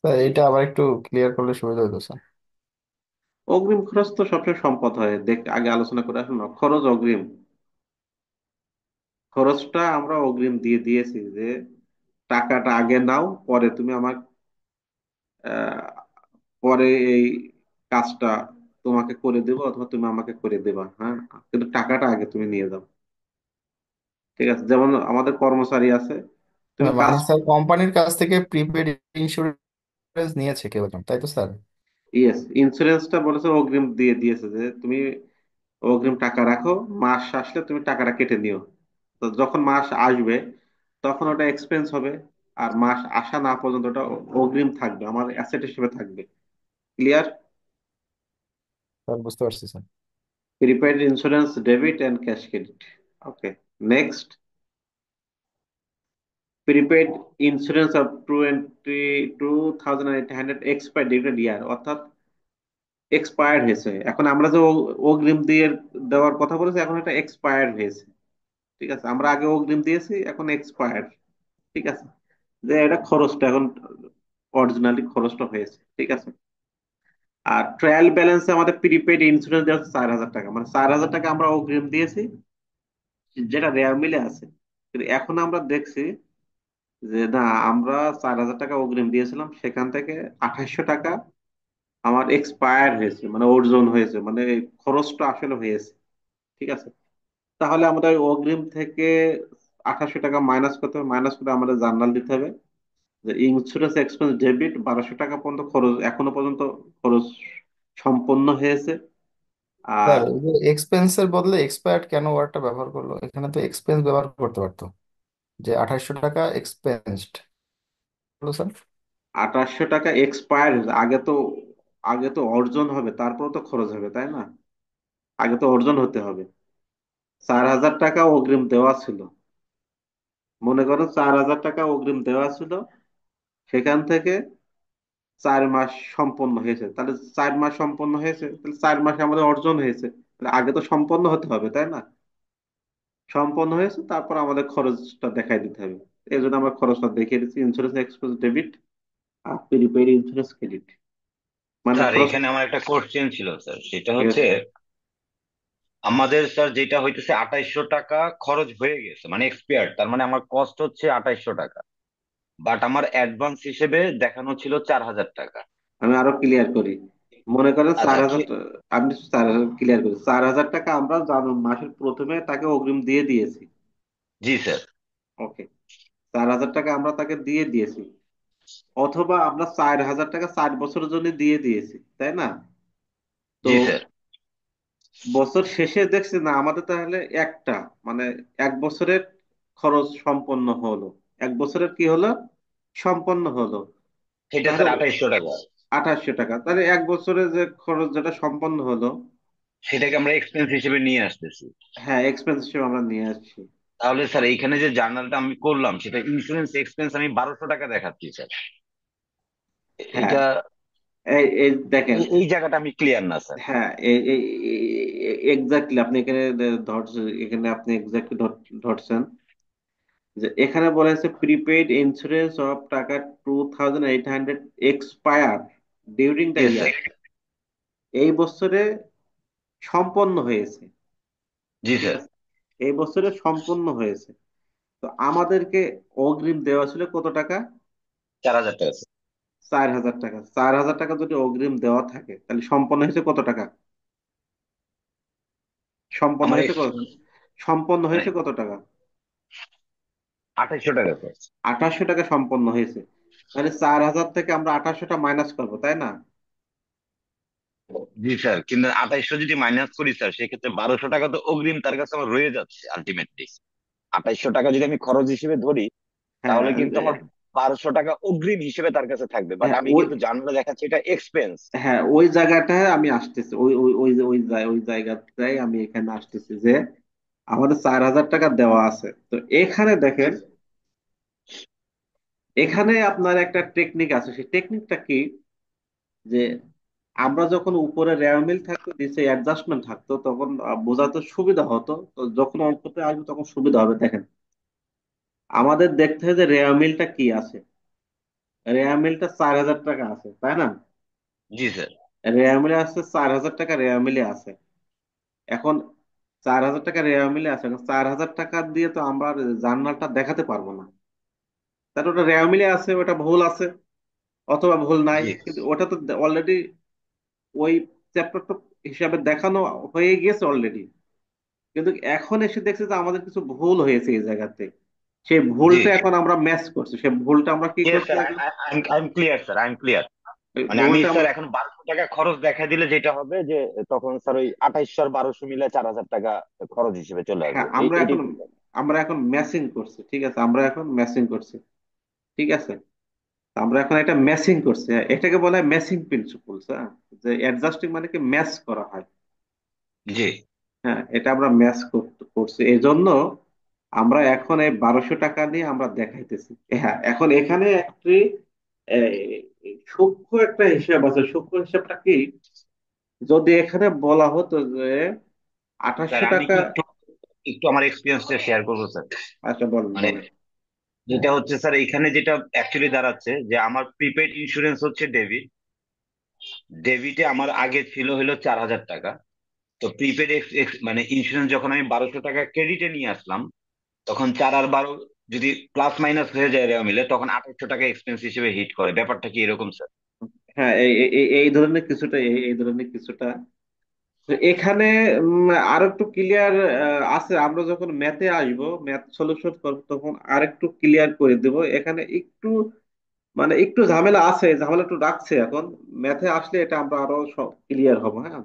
স্যার এটা আবার একটু ক্লিয়ার করলে সুবিধা হতো স্যার। অগ্রিম খরচ তো সবসময় সম্পদ হয়, দেখ আগে আলোচনা করে আসুন না, খরচ অগ্রিম, খরচটা আমরা অগ্রিম দিয়ে দিয়েছি, যে টাকাটা আগে নাও, পরে তুমি আমার আহ, পরে এই কাজটা তোমাকে করে দেবো অথবা তুমি আমাকে করে দেবা, হ্যাঁ, কিন্তু টাকাটা আগে তুমি নিয়ে যাও। ঠিক আছে, যেমন আমাদের কর্মচারী আছে, তুমি কাজ, মানে স্যার কোম্পানির কাছ থেকে প্রিপেড ইন্স্যুরেন্স নিয়েছে কেউ একজন, তাই তো স্যার? ইয়েস, ইন্স্যুরেন্সটা বলেছে অগ্রিম দিয়ে দিয়েছে যে তুমি অগ্রিম টাকা রাখো, মাস আসলে তুমি টাকাটা কেটে নিও। তো যখন মাস আসবে তখন ওটা এক্সপেন্স হবে, আর মাস আসা না পর্যন্ত ওটা অগ্রিম থাকবে, আমার অ্যাসেট হিসেবে থাকবে। ক্লিয়ার? স্যার বুঝতে পারছি sir. Prepaid insurance debit and cash credit. Okay, next, prepaid insurance of 2800 expire dated year, অর্থাৎ এক্সপায়ার্ড হয়েছে। এখন আমরা যে অগ্রিম দিয়ে দেওয়ার কথা বলেছি, এখন এটা এক্সপায়ার্ড হয়েছে। ঠিক আছে, আমরা আগে অগ্রিম দিয়েছি, এখন এক্সপায়ার্ড। ঠিক আছে, যে এটা খরচটা এখন অরিজিনালি খরচটা হয়েছে। ঠিক আছে, আর ট্রায়াল ব্যালেন্সে আমাদের প্রিপেড ইন্স্যুরেন্স দেওয়া হচ্ছে 4,000 টাকা, মানে 4,000 টাকা আমরা অগ্রিম দিয়েছি, যেটা রেয়ার মিলে আছে। কিন্তু এখন আমরা দেখছি যে না, আমরা 4,000 টাকা অগ্রিম দিয়েছিলাম, সেখান থেকে 2800 টাকা আমার এক্সপায়ার হয়েছে, মানে অর্জন হয়েছে, মানে খরচটা আসলে হয়েছে। ঠিক আছে, তাহলে আমাদের ওই অগ্রিম থেকে 2800 টাকা মাইনাস করতে হবে, মাইনাস করে আমাদের জার্নাল দিতে হবে যে ইন্স্যুরেন্স এক্সপেন্স ডেবিট 1200 টাকা পর্যন্ত খরচ, এখনো পর্যন্ত খরচ সম্পন্ন হয়েছে। স্যার আর এই যে এক্সপেন্সের বদলে এক্সপায়ার্ড কেন ওয়ার্ডটা ব্যবহার করলো? এখানে তো এক্সপেন্স ব্যবহার করতে পারতো, যে 2800 টাকা এক্সপেন্সড হলো স্যার। 2800 টাকা এক্সপায়ার হয়েছে, আগে তো অর্জন হবে, তারপর তো খরচ হবে, তাই না? আগে তো অর্জন হতে হবে। 4,000 টাকা অগ্রিম দেওয়া ছিল, মনে করো 4,000 টাকা অগ্রিম দেওয়া ছিল, সেখান থেকে 4 মাস সম্পন্ন হয়েছে, তাহলে 4 মাস সম্পন্ন হয়েছে, তাহলে 4 মাসে আমাদের অর্জন হয়েছে, তাহলে আগে তো সম্পন্ন হতে হবে, তাই না? সম্পন্ন হয়েছে, তারপর আমাদের খরচটা দেখাই দিতে হবে। এই জন্য আমরা খরচটা দেখিয়ে দিচ্ছি, ইন্স্যুরেন্স এক্সপেন্স ডেবিট আর প্রিপেইড ইন্স্যুরেন্স ক্রেডিট, মানে স্যার খরচ। এখানে আমার একটা কোশ্চেন ছিল স্যার, সেটা ইয়েস, হচ্ছে আমাদের স্যার যেটা হইতেছে 2800 টাকা খরচ হয়ে গেছে মানে এক্সপায়ার্ড, তার মানে আমার কস্ট হচ্ছে 2800 টাকা, বাট আমার অ্যাডভান্স হিসেবে দেখানো ছিল 4000 টাকা। আমি আরো ক্লিয়ার করি, মনে করেন চার আচ্ছা হাজার আমি 4,000 ক্লিয়ার করি, 4,000 টাকা আমরা জানুন মাসের প্রথমে তাকে অগ্রিম দিয়ে দিয়েছি। জি স্যার। ওকে, 4,000 টাকা আমরা তাকে দিয়ে দিয়েছি, অথবা আমরা 4,000 টাকা 4 বছরের জন্য দিয়ে দিয়েছি, তাই না? তো জি স্যার। বছর শেষে দেখছি না আমাদের তাহলে একটা, মানে 1 বছরের খরচ সম্পন্ন হলো, 1 বছরের কি হলো, সম্পন্ন হলো। সেটা তাহলে স্যার 2800 টাকা, 2800 টাকা, তাহলে 1 বছরের যে খরচ যেটা সম্পন্ন হলো, সেটাকে আমরা এক্সপেন্স হিসেবে নিয়ে আসতেছি। হ্যাঁ, এক্সপেন্স হিসেবে আমরা নিয়ে আসছি। তাহলে স্যার এইখানে যে জার্নালটা আমি করলাম সেটা ইন্স্যুরেন্স এক্সপেন্স আমি 1200 টাকা দেখাচ্ছি স্যার। হ্যাঁ, এটা এই দেখেন, এই জায়গাটা আমি ক্লিয়ার না স্যার। হ্যাঁ, এক্স্যাক্টলি আপনি এখানে ধরছেন, এখানে আপনি এক্স্যাক্টলি ধরছেন যে এখানে বলা হয়েছে প্রিপেইড ইন্স্যুরেন্স অফ টাকা 2,800 expire during the yes year, sir. এই বছরে সম্পন্ন হয়েছে। জি ঠিক স্যার। আছে, এই বছরে সম্পন্ন হয়েছে। তো আমাদেরকে অগ্রিম দেওয়া ছিল কত টাকা? 4000 টাকা স্যার। 4,000 টাকা। 4,000 টাকা যদি অগ্রিম দেওয়া থাকে, তাহলে সম্পন্ন হয়েছে কত টাকা? সম্পন্ন আমার হয়েছে কত? সম্পন্ন মানে হয়েছে কত টাকা? 2800 টাকা স্যার। 2800 টাকা সম্পন্ন হয়েছে, মানে 4,000 থেকে আমরা 2800টা মাইনাস করবো, তাই না? জি স্যার, কিন্তু 2800 যদি মাইনাস করি স্যার, সেক্ষেত্রে 1200 টাকা তো অগ্রিম তার কাছে আমার রয়ে যাচ্ছে আলটিমেটলি। 2800 টাকা যদি আমি খরচ হিসেবে ধরি, হ্যাঁ, তাহলে কিন্তু আমার 1200 টাকা অগ্রিম হিসেবে তার কাছে থাকবে, বাট হ্যাঁ, আমি ওই, কিন্তু জানলা দেখাচ্ছি এটা এক্সপেন্স। হ্যাঁ, ওই জায়গাটায় আমি আসতেছি, ওই জায়গাটায় আমি এখানে আসতেছি যে আমাদের 4,000 টাকা দেওয়া আছে, তো এখানে দেখেন, এখানে আপনার একটা টেকনিক আছে, সেই টেকনিকটা কি, যে আমরা যখন উপরে রেয়ার মিল থাকতো, নিচে অ্যাডজাস্টমেন্ট থাকতো, তখন বোঝাতে সুবিধা হতো। তো যখন অঙ্কতে আসবে তখন সুবিধা হবে। দেখেন, আমাদের দেখতে হবে যে রেয়ার মিলটা কি আছে। রেয়ার মিলটা 4,000 টাকা আছে, তাই না? জি স্যার। রেয়ার মিলে আছে 4,000 টাকা, রেয়ার মিলে আছে। এখন 4,000 টাকা রেয়ার মিলে আছে, এখন 4,000 টাকা দিয়ে তো আমরা জার্নালটা দেখাতে পারবো না, তাহলে ওটা রেয়ার মিলে আছে, ওটা ভুল আছে। অথবা ভুল নাই, জি কিন্তু ওটা তো অলরেডি ওই চ্যাপ্টারটা হিসাবে দেখানো হয়ে গেছে অলরেডি। কিন্তু এখন এসে দেখছে যে আমাদের কিছু ভুল হয়েছে এই জায়গাতে, সেই জি ভুলটা এখন আমরা ম্যাচ করছি, সেই ভুলটা আমরা কি ইয়েস করছি স্যার, এখন, I am clear sir, I am clear. ওই মানে আমি ভুলটা স্যার আমরা, এখন 1200 টাকা খরচ দেখা দিলে যেটা হবে যে তখন স্যার ওই 2800 আর 1200 মিলে 4000 টাকা খরচ হিসেবে চলে হ্যাঁ আসবে, আমরা এটাই এখন, তো। আমরা এখন ম্যাচিং করছি, ঠিক আছে, আমরা এখন ম্যাচিং করছি, ঠিক আছে। আমরা এখন এটা ম্যাচিং করছি, হ্যাঁ, এটাকে বলা হয় ম্যাচিং প্রিন্সিপলস, হ্যাঁ, যে অ্যাডজাস্টিং মানে কি ম্যাচ করা হয়। জি হ্যাঁ, এটা আমরা ম্যাচ করছি, এই জন্য আমরা এখন এই 1200 টাকা নিয়ে আমরা দেখাইতেছি। হ্যাঁ, এখন এখানে একটি সূক্ষ্ম একটা হিসাব আছে, সূক্ষ্ম হিসাবটা কি, যদি এখানে বলা হতো যে স্যার, আঠাশশো আমি টাকা কি একটু একটু আমার এক্সপিরিয়েন্সটা শেয়ার করবো স্যার? আচ্ছা বলেন মানে বলেন। যেটা হচ্ছে স্যার, এখানে যেটা অ্যাকচুয়ালি দাঁড়াচ্ছে যে আমার প্রিপেড ইন্স্যুরেন্স হচ্ছে ডেবিট। ডেবিটে আমার আগে ছিল হলো 4000 টাকা। তো প্রিপেড মানে ইন্স্যুরেন্স যখন আমি 1200 টাকা ক্রেডিটে নিয়ে আসলাম, তখন 4 আর 12 যদি প্লাস মাইনাস হয়ে যায় রেওয়া মিলে, তখন 2800 টাকা এক্সপেন্স হিসেবে হিট করে। ব্যাপারটা কি এরকম স্যার? হ্যাঁ, এই ধরনের কিছুটা, এই ধরনের কিছুটা। তো এখানে আর একটু ক্লিয়ার আছে, আমরা যখন ম্যাথে আসবো, ম্যাথ সলিউশন করবো, তখন আর একটু ক্লিয়ার করে দেব। এখানে একটু মানে একটু ঝামেলা আছে, ঝামেলা একটু রাখছে এখন। ম্যাথে আসলে এটা আমরা আরো সব ক্লিয়ার হবো, হ্যাঁ।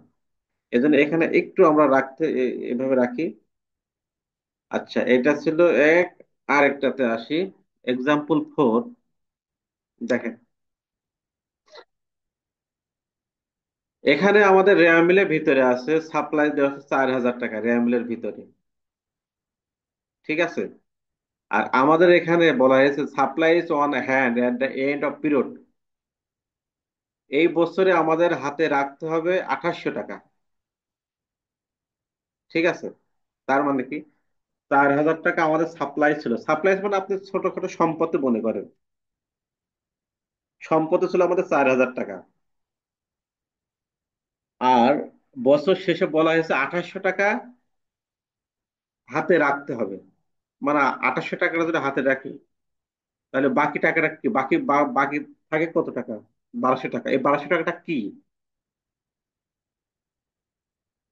এজন্য এখানে একটু আমরা রাখতে এভাবে রাখি। আচ্ছা, এটা ছিল এক। আরেকটাতে আসি, এক্সাম্পল 4। দেখেন, এখানে আমাদের রেয়ার মিলের ভিতরে আছে সাপ্লাই দেওয়া আছে 4000 টাকা রেয়ার মিলের ভিতরে, ঠিক আছে। আর আমাদের এখানে বলা হয়েছে supply is on hand at the end of period. এই বছরে আমাদের হাতে রাখতে হবে 2800 টাকা, ঠিক আছে। তার মানে কি, 4000 টাকা আমাদের সাপ্লাই ছিল, সাপ্লাই মানে আপনি ছোটখাটো সম্পত্তি মনে করেন, সম্পত্তি ছিল আমাদের 4000 টাকা। আর বছর শেষে বলা হয়েছে 2800 টাকা হাতে রাখতে হবে। মানে 2800 টাকাটা যদি হাতে রাখি, তাহলে বাকি টাকাটা কি, বাকি থাকে কত টাকা, 1200 টাকা। এই 1200 টাকাটা কি,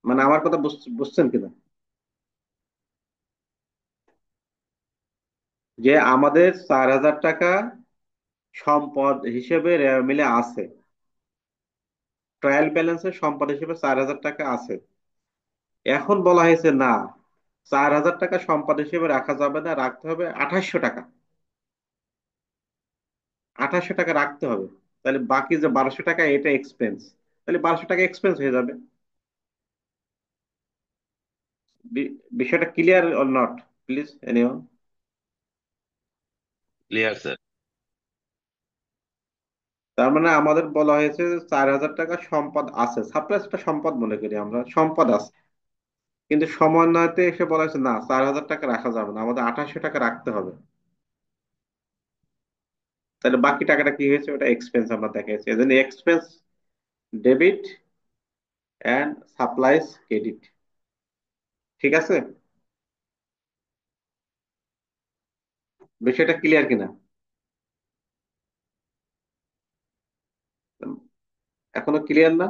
মানে আমার কথা বুঝছেন কিনা, যে আমাদের 4000 টাকা সম্পদ হিসেবে রেয়ার মিলে আছে, ট্রায়াল ব্যালেন্সের সম্পদ হিসেবে 4000 টাকা আছে। এখন বলা হয়েছে না, 4000 টাকা সম্পদ হিসেবে রাখা যাবে না, রাখতে হবে 2800 টাকা, 2800 টাকা রাখতে হবে। তাহলে বাকি যে 1200 টাকা এটা এক্সপেন্স, তাহলে 1200 টাকা এক্সপেন্স হয়ে যাবে। বিষয়টা clear or not, please anyone. Clear sir. তার মানে আমাদের বলা হয়েছে যে 4000 টাকা সম্পদ আছে, সাপ্লাস একটা সম্পদ মনে করি আমরা, সম্পদ আছে। কিন্তু সমন্বয়তে এসে বলা হয়েছে না, 4000 টাকা রাখা যাবে না, আমাদের 2800 টাকা রাখতে হবে। তাহলে বাকি টাকাটা কি হয়েছে, ওটা এক্সপেন্স আমরা দেখাইছি, এজন্য expense debit and supplies credit, ঠিক আছে। বিষয়টা ক্লিয়ার কিনা, এখনো ক্লিয়ার না?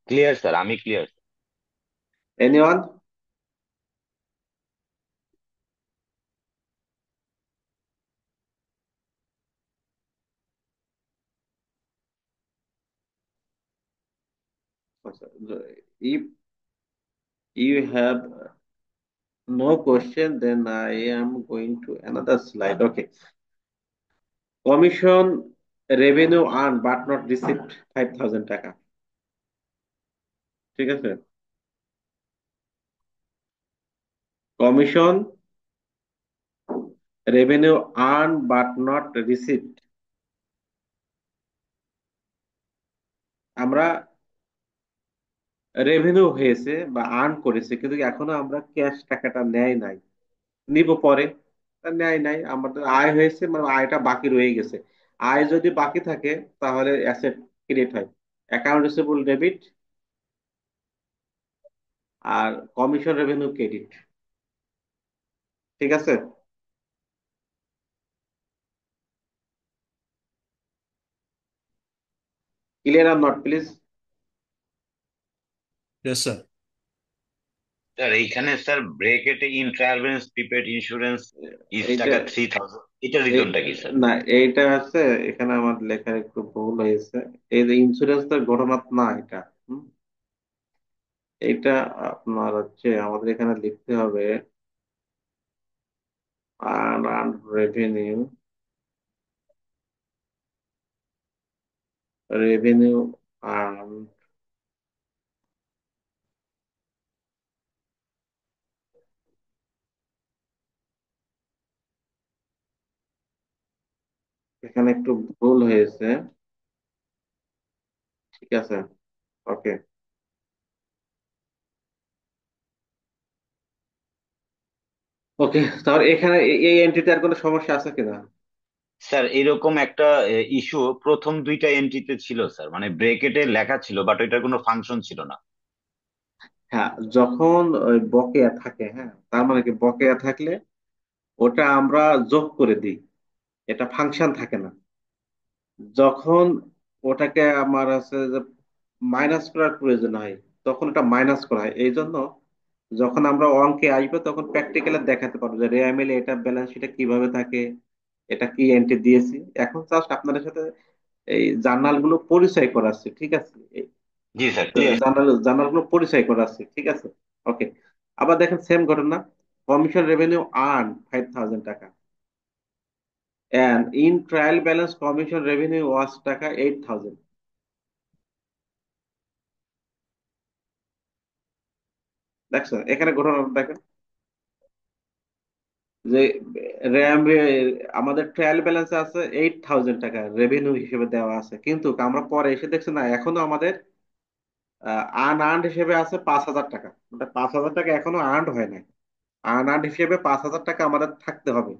ক্লিয়ার স্যার, আমি clear. Anyone? If you have no question, then I am going to another slide. Okay. Commission revenue earned but not received 5000 টাকা, ঠিক আছে। Commission revenue earn but not received, আমরা revenue হয়েছে বা earn করেছে, কিন্তু এখনো আমরা ক্যাশ টাকাটা নেয় নাই, নিব পরে। তা নেয় নাই, আমাদের আয় হয়েছে, মানে আয়টা বাকি রয়ে গেছে। আয় যদি বাকি থাকে তাহলে অ্যাসেট ক্রিয়েট হয়। অ্যাকাউন্ট রিসিভেবল ডেবিট, আর কমিশন রেভিনিউ ক্রেডিট। ঠিক আছে? Clear or not please? Yes, sir. Sir এইখানে স্যার ব্রেকেটে in trial balance prepaid insurance is এইটা টাকা 3000, এটা এ- রিজনটা কি স্যার? না, এইটা আছে এখানে আমার লেখার একটু ভুল হয়েছে। এই যে ইন্স্যুরেন্স ঘটনা না এটা। হুম? এটা আপনার হচ্ছে আমাদের এখানে লিখতে হবে আর্ন রেভিনিউ, রেভিনিউ আর্ন, এখানে একটু ভুল হয়েছে। ঠিক আছে, ওকে। ওকে, তাহলে এখানে এই এন্ট্রিতে আর কোনো সমস্যা আছে কিনা? স্যার এরকম একটা ইস্যু প্রথম দুইটা এন্ট্রিতে ছিল স্যার, মানে ব্রেকেটে লেখা ছিল বাট ওইটার কোনো ফাংশন ছিল না। হ্যাঁ, যখন ওই বকেয়া থাকে, হ্যাঁ, তার মানে কি বকেয়া থাকলে ওটা আমরা যোগ করে দিই, এটা ফাংশন থাকে না। যখন ওটাকে আমার আছে যে মাইনাস করার প্রয়োজন হয়, তখন ওটা মাইনাস করা হয়। এই জন্য যখন আমরা অঙ্কে আসবে তখন প্র্যাকটিক্যালি দেখাতে পারবো যে রেয়া মিলে এটা ব্যালেন্স শিটে কিভাবে থাকে, এটা কি এন্ট্রি দিয়েছি। এখন জাস্ট আপনাদের সাথে এই জার্নাল গুলো পরিচয় করাচ্ছি, ঠিক আছে? জি স্যার, ক্লিয়ার। জার্নাল গুলো পরিচয় করাচ্ছি, ঠিক আছে? ওকে। আবার দেখেন সেম ঘটনা, কমিশন রেভিনিউ আর্ন 5,000 টাকা, and in trial balance commission revenue was টাকা 8,000। দেখছেন এখানে ঘটনা দেখেন যে র্যাম, আমাদের ট্রায়াল ব্যালেন্স আছে 8,000 টাকা, রেভিনিউ হিসেবে দেওয়া আছে, কিন্তু আমরা পরে এসে দেখছি না, এখনো আমাদের আনআর্নড হিসেবে আছে 5,000 টাকা। 5,000 টাকা এখনো আর্নড হয় নাই। আনআর্নড হিসেবে 5,000 টাকা আমাদের থাকতে হবে।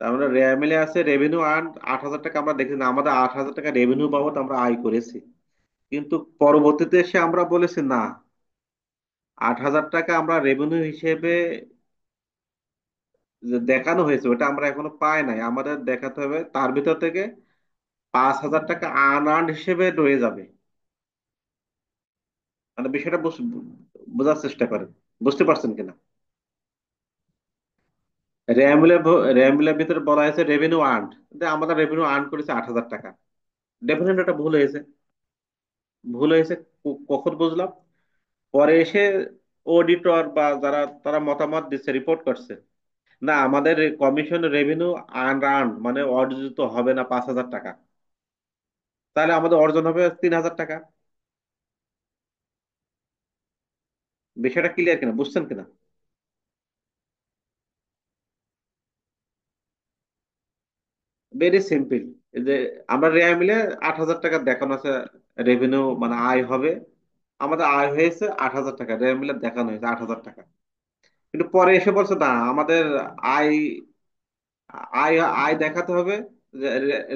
তার মানে র্যামিলে আছে রেভিনিউ আর্ন 8,000 টাকা, আমরা দেখছি না, আমাদের 8,000 টাকা রেভিনিউ বাবদ আমরা আয় করেছি। কিন্তু পরবর্তীতে এসে আমরা বলেছি না, 8,000 টাকা আমরা রেভিনিউ হিসেবে যে দেখানো হয়েছে ওটা আমরা এখনো পাই নাই, আমাদের দেখাতে হবে তার ভিতর থেকে 5,000 টাকা আনআর্নড হিসেবে রয়ে যাবে। মানে বিষয়টা বোঝার চেষ্টা করেন, বুঝতে পারছেন কিনা? র্যামুলের ভিতরে বলা হয়েছে রেভিনিউ আর্নড, আমাদের রেভিনিউ আর্ন করেছে 8,000 টাকা। ডেফিনেটলি এটা ভুল হয়েছে। ভুল হয়েছে কখন বুঝলাম? পরে এসে অডিটর বা যারা তারা মতামত দিচ্ছে, রিপোর্ট করছে, না আমাদের কমিশন রেভিনিউ আর্ন মানে অর্জিত হবে না 5,000 টাকা, তাহলে আমাদের অর্জন হবে 3,000 টাকা। বিষয়টা ক্লিয়ার কিনা, বুঝছেন কিনা? Very simple. যে আমরা রেয়া মিলে 8,000 টাকা দেখানো আছে রেভিনিউ, মানে আয় হবে। আমাদের আয় হয়েছে 8,000 টাকা, রেয়া মিলে দেখানো হয়েছে 8,000 টাকা। কিন্তু পরে এসে বলছে না, আমাদের আয় আয় আয় দেখাতে হবে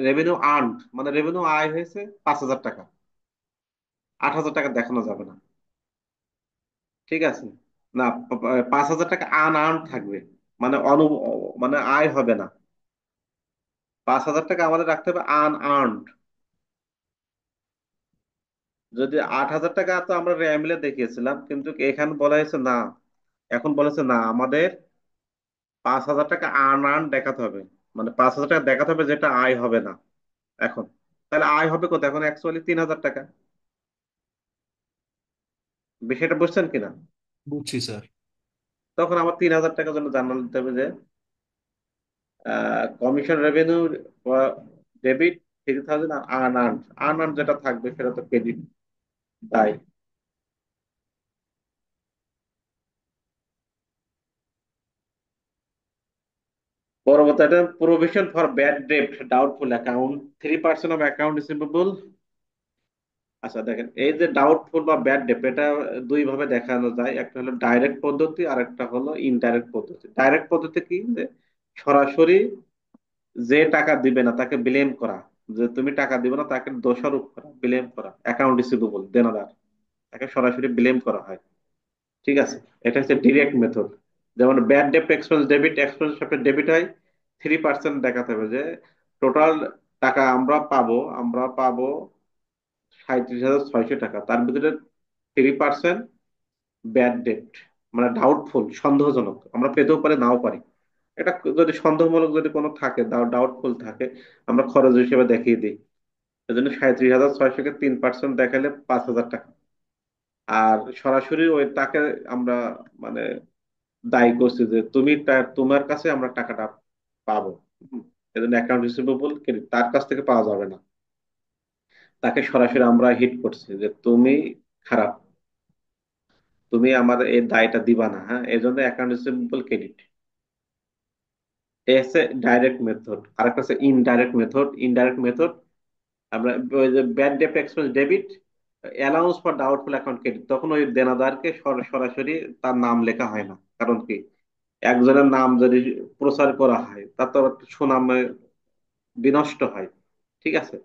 রেভিনিউ আর্ন, মানে রেভিনিউ আয় হয়েছে 5,000 টাকা, 8,000 টাকা দেখানো যাবে না। ঠিক আছে? না, 5,000 টাকা আনআর্ন থাকবে, মানে মানে আয় হবে না। 5,000 টাকা আমাদের রাখতে হবে আনআর্নড। যদি 8,000 টাকা তো আমরা র্যামলে দেখিয়েছিলাম, কিন্তু এখানে বলা হয়েছে না, এখন বলেছে না, আমাদের 5,000 টাকা আনআর্ন দেখাতে হবে, মানে 5,000 টাকা দেখাতে হবে যেটা আয় হবে না এখন। তাহলে আয় হবে কত এখন? অ্যাকচুয়ালি 3,000 টাকা। বিষয়টা বুঝছেন কিনা? বুঝছি স্যার। তখন আমার 3,000 টাকার জন্য জানাল দিতে হবে যে কমিশন রেভিনিউ ডেবিট 3,000, আর আনআর্ন, আনআর্ন যেটা থাকবে সেটা তো ক্রেডিট দায়। পরবর্তী একটা provision for bad date doubtful account, 3% of account receivable. আচ্ছা দেখেন, এই যে ডাউটফুল বা ব্যাড ডেট, এটা দুই ভাবে দেখানো যায়, একটা হলো ডাইরেক্ট পদ্ধতি আর একটা হলো ইনডাইরেক্ট পদ্ধতি। ডাইরেক্ট পদ্ধতি কি, যে সরাসরি যে টাকা দিবে না তাকে ব্লেম করা, যে তুমি টাকা দিবে না, তাকে দোষারোপ করা, ব্লেম করা, অ্যাকাউন্ট রিসিভেবল দেনাদার, তাকে সরাসরি ব্লেম করা হয়। ঠিক আছে, এটা হচ্ছে ডিরেক্ট মেথড। যেমন bad date expense debit, expense সাথে ডেবিট হয়, 3% দেখাতে হবে যে টোটাল টাকা আমরা পাবো 37,600 টাকা, তার ভিতরে 3% ব্যাড ডেট, মানে ডাউটফুল, সন্দেহজনক, আমরা পেতেও পারি নাও পারি। এটা যদি সন্দেহমূলক যদি কোনো থাকে, ডাউটফুল থাকে, আমরা খরচ হিসেবে দেখিয়ে দিই। এজন্য 37,600-কে 3% দেখালে 5,000 টাকা। আর সরাসরি ওই তাকে আমরা মানে দায়ী করছি যে তোমার কাছে আমরা টাকাটা পাবো। এজন্য অ্যাকাউন্ট রিসিভেবল ক্রেডিট তার কাছ থেকে পাওয়া যাবে না, তাকে সরাসরি আমরা হিট করছি যে তুমি খারাপ, তুমি আমার এই দায়টা দিবা না। হ্যাঁ, এই জন্য অ্যাকাউন্ট রিসিভেবল ক্রেডিট। এ হচ্ছে ডাইরেক্ট মেথড। আর একটা হচ্ছে ইনডাইরেক্ট মেথড। ইনডাইরেক্ট মেথড আমরা ওই যে bad date expense debit, allowance for doubtful account credit, তখন ওই দেনাদারকে সরাসরি তার নাম লেখা হয় না। কারণ কি, একজনের নাম যদি প্রচার করা হয় তার তো আবার সুনাম বিনষ্ট হয়। ঠিক আছে,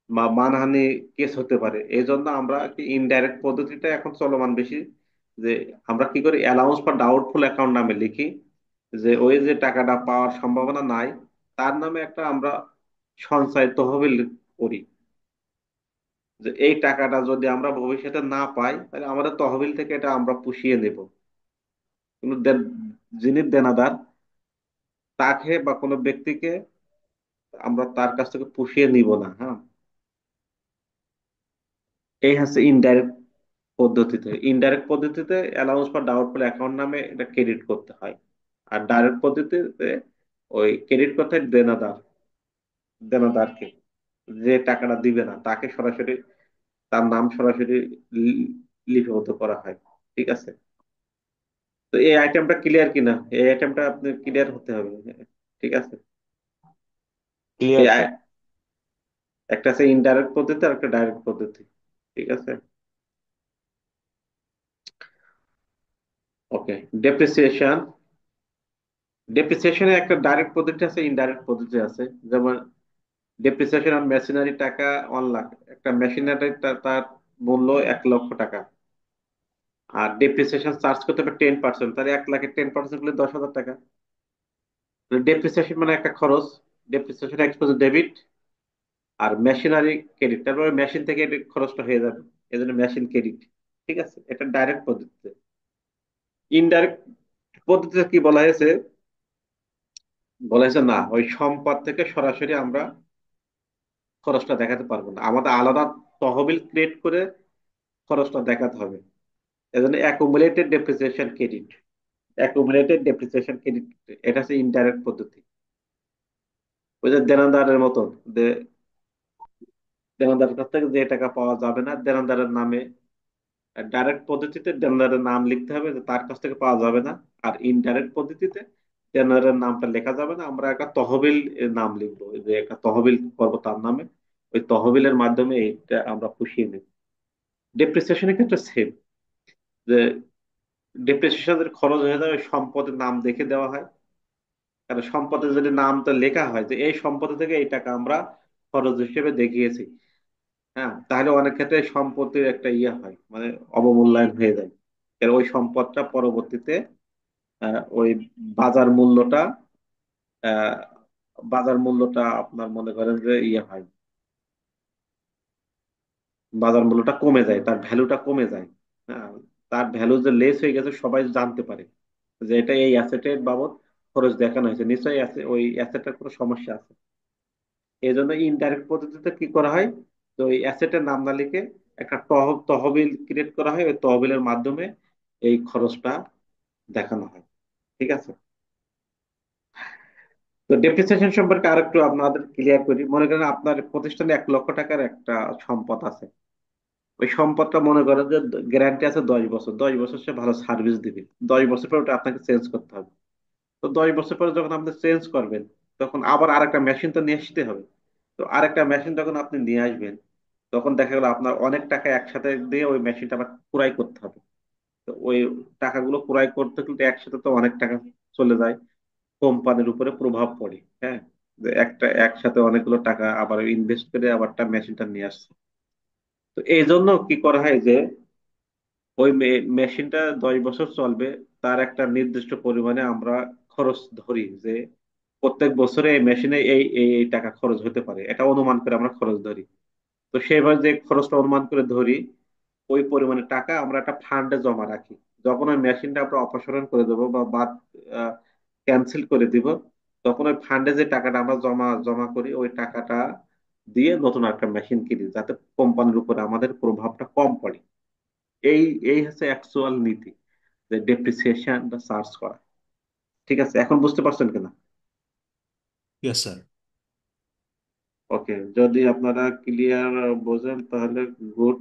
বা মানহানি কেস হতে পারে। এই জন্য আমরা কি ইনডাইরেক্ট পদ্ধতিটা এখন চলমান বেশি, যে আমরা কি করি, অ্যালাউন্স ফর ডাউটফুল অ্যাকাউন্ট নামে লিখি, যে ওই যে টাকাটা পাওয়ার সম্ভাবনা নাই, তার নামে একটা আমরা সঞ্চয় তহবিল করি, যে এই টাকাটা যদি আমরা ভবিষ্যতে না পাই তাহলে আমাদের তহবিল থেকে এটা আমরা পুষিয়ে নেব। কিন্তু যিনি দেনাদার, তাকে বা কোনো ব্যক্তিকে আমরা তার কাছ থেকে পুষিয়ে নিব না। হ্যাঁ, এই হচ্ছে ইনডাইরেক্ট পদ্ধতিতে। ইনডাইরেক্ট পদ্ধতিতে অ্যালাউন্স ফর ডাউটফুল অ্যাকাউন্ট নামে এটা ক্রেডিট করতে হয়। আর ডাইরেক্ট পদ্ধতিতে ওই ক্রেডিট করতে হয় দেনাদারকে, যে টাকাটা দিবে না তাকে সরাসরি তার নাম সরাসরি লিপিবদ্ধ করা হয়। ঠিক আছে, তো এই আইটেমটা ক্লিয়ার কিনা? এই আইটেমটা আপনি ক্লিয়ার হতে হবে। ঠিক আছে, এই ক্লিয়ার স্যার। একটা আছে ইনডাইরেক্ট পদ্ধতি আর একটা ডাইরেক্ট পদ্ধতি। ঠিক আছে, ওকে। ডেপ্রিসিয়েশন। ডেপ্রিসিয়েশনে একটা ডাইরেক্ট পদ্ধতি আছে, ইনডাইরেক্ট পদ্ধতি আছে। যেমন ডেপ্রিসিয়েশন অন মেশিনারি, টাকা 1 লাখ, একটা মেশিনারি তার মূল্য 1 লক্ষ টাকা, আর ডেপ্রিসিয়েশন চার্জ করতে হবে 10%, তাহলে 1 লাখের 10% হলে 10,000 টাকা। ডেপ্রিসিয়েশন মানে একটা খরচ, ডেপ্রিসিয়েশন এক্সপেন্স ডেবিট, আর মেশিনারি ক্রেডিট, তারপরে মেশিন থেকে এই খরচটা হয়ে যাবে, এই জন্য মেশিন ক্রেডিট। ঠিক আছে, এটা ডাইরেক্ট পদ্ধতিতে। ইনডাইরেক্ট পদ্ধতিতে কি বলা হয়েছে, বলা হয়েছে না, ওই সম্পদ থেকে সরাসরি আমরা খরচটা দেখাতে পারবো না, আমাদের আলাদা তহবিল ক্রিয়েট করে খরচটা দেখাতে হবে। এজন্য accumulated depreciation credit, accumulated depreciation credit, এটা হচ্ছে ইনডাইরেক্ট পদ্ধতি। ওই যে দেনাদারের মতন, যে দেনাদারের কাছ থেকে যে টাকা পাওয়া যাবে না দেনাদারের নামে, ডাইরেক্ট পদ্ধতিতে দেনাদারের নাম লিখতে হবে যে তার কাছ থেকে পাওয়া যাবে না। আর ইনডাইরেক্ট পদ্ধতিতে দেনাদারের নামটা লেখা যাবে না, আমরা একটা তহবিল এর নাম লিখবো, যে একটা তহবিল করবো তার নামে, ওই তহবিলের মাধ্যমে এইটা আমরা পুষিয়ে নেব। ডেপ্রিসিয়েশনের ক্ষেত্রে সেম, যে ডেপ্রিসিয়েশনের খরচ হয়ে যায় ওই সম্পদের নাম দেখে দেওয়া হয়। কারণ সম্পদের যদি নামটা লেখা হয় যে এই সম্পদ থেকে এই টাকা আমরা খরচ হিসেবে দেখিয়েছি, হ্যাঁ, তাহলে অনেক ক্ষেত্রে সম্পত্তির একটা ইয়ে হয়, মানে অবমূল্যায়ন হয়ে যায়। এর ওই সম্পদটা পরবর্তীতে ওই বাজার মূল্যটা আহ, বাজার মূল্যটা আপনার মনে করেন যে ইয়ে হয়, বাজার মূল্যটা কমে যায়, তার ভ্যালুটা কমে যায়। হ্যাঁ, তার ভ্যালু যে লেস হয়ে গেছে সবাই জানতে পারে যে এটা এই অ্যাসেটের বাবদ খরচ দেখানো হয়েছে, নিশ্চয়ই আছে ওই অ্যাসেটের কোনো সমস্যা আছে। এই জন্য ইনডাইরেক্ট পদ্ধতিতে কি করা হয়, তো ওই অ্যাসেটের নাম না লিখে একটা তহবিল ক্রিয়েট করা হয়, ওই তহবিলের মাধ্যমে এই খরচটা দেখানো হয়। ঠিক আছে, তো ডেপ্রিসিয়েশন সম্পর্কে আরেকটু আপনাদের ক্লিয়ার করি। মনে করেন আপনার প্রতিষ্ঠানে 1 লক্ষ টাকার একটা সম্পদ আছে। ওই সম্পদটা মনে করেন যে গ্যারান্টি আছে 10 বছর, 10 বছর সে ভালো সার্ভিস দিবে, 10 বছর পর ওটা আপনাকে চেঞ্জ করতে হবে। তো 10 বছর পরে যখন আপনি চেঞ্জ করবেন, তখন আবার আরেকটা মেশিন তো নিয়ে আসতে হবে। তো আরেকটা মেশিন যখন আপনি নিয়ে আসবেন, তখন দেখা গেল আপনার অনেক টাকা একসাথে দিয়ে ওই মেশিনটা আবার ক্রয় করতে হবে। তো ওই টাকাগুলো ক্রয় করতে কিন্তু একসাথে তো অনেক টাকা চলে যায়, কোম্পানির উপরে প্রভাব পড়ে। হ্যাঁ, যে একসাথে অনেকগুলো টাকা আবার ইনভেস্ট করে আবার মেশিনটা নিয়ে আসছে। তো এই জন্য কি করা হয় যে ওই মেশিনটা 10 বছর চলবে, তার একটা নির্দিষ্ট পরিমাণে আমরা খরচ ধরি যে প্রত্যেক বছরে এই মেশিনে এই টাকা খরচ হতে পারে, এটা অনুমান করে আমরা খরচ ধরি। তো সেভাবে যে খরচটা অনুমান করে ধরি, ওই পরিমাণে টাকা আমরা একটা ফান্ডে জমা রাখি। যখন ওই মেশিনটা আমরা অপসারণ করে দেবো বা বাদ ক্যান্সেল করে দিব, তখন ওই ফান্ডে যে টাকাটা আমরা জমা জমা করি, ওই টাকাটা দিয়ে নতুন একটা মেশিন কিনি, যাতে কোম্পানির উপরে আমাদের প্রভাবটা কম পড়ে। এই এই হচ্ছে অ্যাকচুয়াল নীতি, যে ডেপ্রিসিয়েশনটা চার্জ করা। ঠিক আছে, এখন বুঝতে পারছেন কিনা? Yes sir. ওকে, যদি আপনারা ক্লিয়ার বোঝেন তাহলে গুড।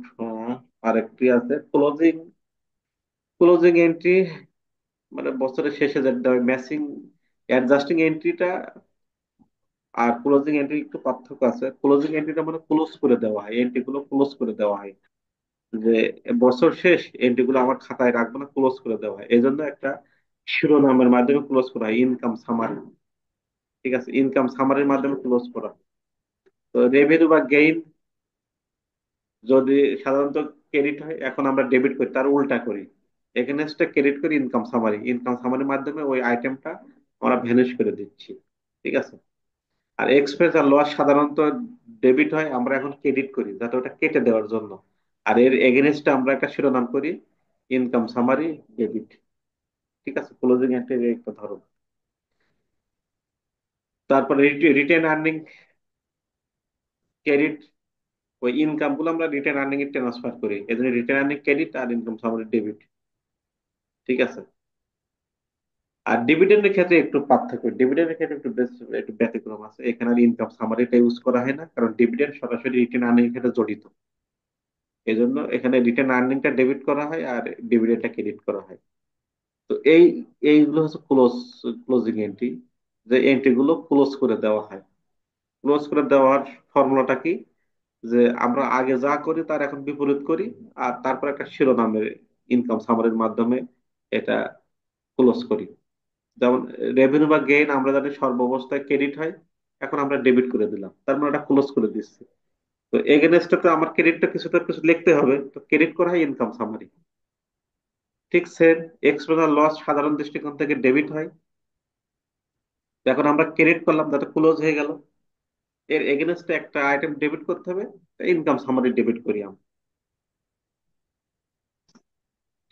আরেকটি আছে ক্লোজিং। ক্লোজিং এন্ট্রি মানে বছরের শেষে যেটা ম্যাচিং অ্যাডজাস্টিং এন্ট্রিটা আর ক্লোজিং এন্ট্রি একটু পার্থক্য আছে। ক্লোজিং এন্ট্রিটা মানে ক্লোজ করে দেওয়া হয়, এন্ট্রি গুলো ক্লোজ করে দেওয়া হয়, যে বছর শেষ এন্ট্রি গুলো আমার খাতায় রাখবো না, ক্লোজ করে দেওয়া হয়। এই জন্য একটা শিরোনামের মাধ্যমে ক্লোজ করা হয়, ইনকাম সামারি। ঠিক আছে, ইনকাম সামারির মাধ্যমে ক্লোজ করা হয়। তো রেভিনিউ বা গেইন যদি সাধারণত ক্রেডিট হয়, এখন আমরা ডেবিট করি, তার উল্টা করি, এগেনস্টে ক্রেডিট করি ইনকাম সামারি। ইনকাম সামারির মাধ্যমে ওই আইটেমটা আমরা ভ্যানিশ করে দিচ্ছি। ঠিক আছে। আর এক্সপেন্স আর লস সাধারণত ডেবিট হয়, আমরা এখন ক্রেডিট করি যাতে ওটা কেটে দেওয়ার জন্য। আর এর এগেনস্টে আমরা একটা শিরোনাম করি, ইনকাম সামারি ডেবিট। ঠিক আছে, ক্লোজিং এন্ট্রির একটা ধরন। তারপরে রিটেন আর্নিং ক্রেডিট, ওই ইনকাম গুলো আমরা রিটেন আর্নিং এ ট্রান্সফার করি, এই জন্য রিটেন আর্নিং ক্রেডিট আর ইনকাম সামারি ডেবিট। ঠিক আছে। আর ডিভিডেন্ডের ক্ষেত্রে একটু পার্থক্য, ডিভিডেন্ডের ক্ষেত্রে একটু ব্যতিক্রম আছে। এখানে আর ইনকাম সামারিটা ইউজ করা হয় না, কারণ ডিভিডেন্ড সরাসরি রিটেন আর্নিং এর ক্ষেত্রে জড়িত। এই জন্য এখানে রিটেন আর্নিংটা ডেবিট করা হয় আর ডিভিডেন্ডটা ক্রেডিট করা হয়। তো এইগুলো হচ্ছে ক্লোজিং এন্ট্রি, যে এন্ট্রি গুলো ক্লোজ করে দেওয়া হয়। ক্লোজ করে দেওয়ার ফর্মুলাটা কি, যে আমরা আগে যা করি তার এখন বিপরীত করি, আর তারপর একটা শিরোনামের ইনকাম সামারির মাধ্যমে এটা ক্লোজ করি। যেমন রেভিনিউ বা গেইন আমরা জানি সর্বাবস্থায় ক্রেডিট হয়, এখন আমরা ডেবিট করে দিলাম, তার মানে এটা ক্লোজ করে দিচ্ছি। তো এগেনস্টে তো আমার ক্রেডিটটা কিছু লিখতে হবে, তো ক্রেডিট করা হয় ইনকাম সামারি। ঠিক সেম, এক্সপেন্স আর লস সাধারণ দৃষ্টিকোণ থেকে ডেবিট হয়, এখন আমরা ক্রেডিট করলাম, যাতে ক্লোজ হয়ে গেল। এর এগেনস্টে একটা আইটেম ডেবিট করতে হবে, ইনকাম সামারি ডেবিট করি আমরা।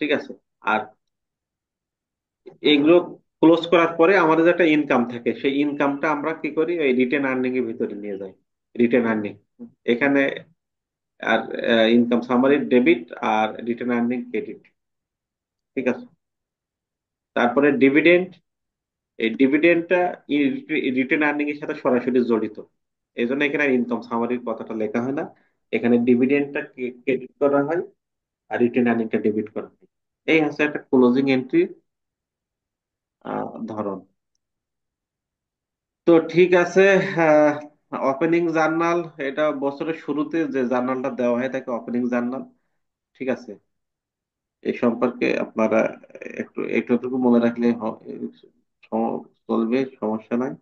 ঠিক আছে। আর এইগুলো ক্লোজ করার পরে আমাদের যে একটা ইনকাম থাকে, সেই ইনকামটা আমরা কি করি, ওই রিটেন আর্নিং এর ভিতরে নিয়ে যাই। রিটেন আর্নিং এখানে, আর income summary debit are written earning credit. ঠিক আছে। তারপরে ডিভিডেন্ড, এই ডিভিডেন্ডটা রিটেন আর্নিং এর সাথে সরাসরি জড়িত, এই জন্য এখানে ইনকাম সামারির কথাটা লেখা হয় না। এখানে ডিভিডেন্ডটা ক্রেডিট করা হয় আর রিটেন আর্নিংটা ডেবিট করা হয়। এই হচ্ছে একটা ক্লোজিং এন্ট্রি ধরন। তো ঠিক আছে। ওপেনিং জার্নাল, এটা বছরের শুরুতে যে জার্নালটা দেওয়া হয় তাকে ওপেনিং জার্নাল। ঠিক আছে, এই সম্পর্কে আপনারা একটু একটুটুকু মনে রাখলে চলবে, সমস্যা নাই।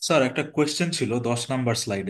স্যার একটা কোয়েশ্চেন ছিল 10 নাম্বার স্লাইডে।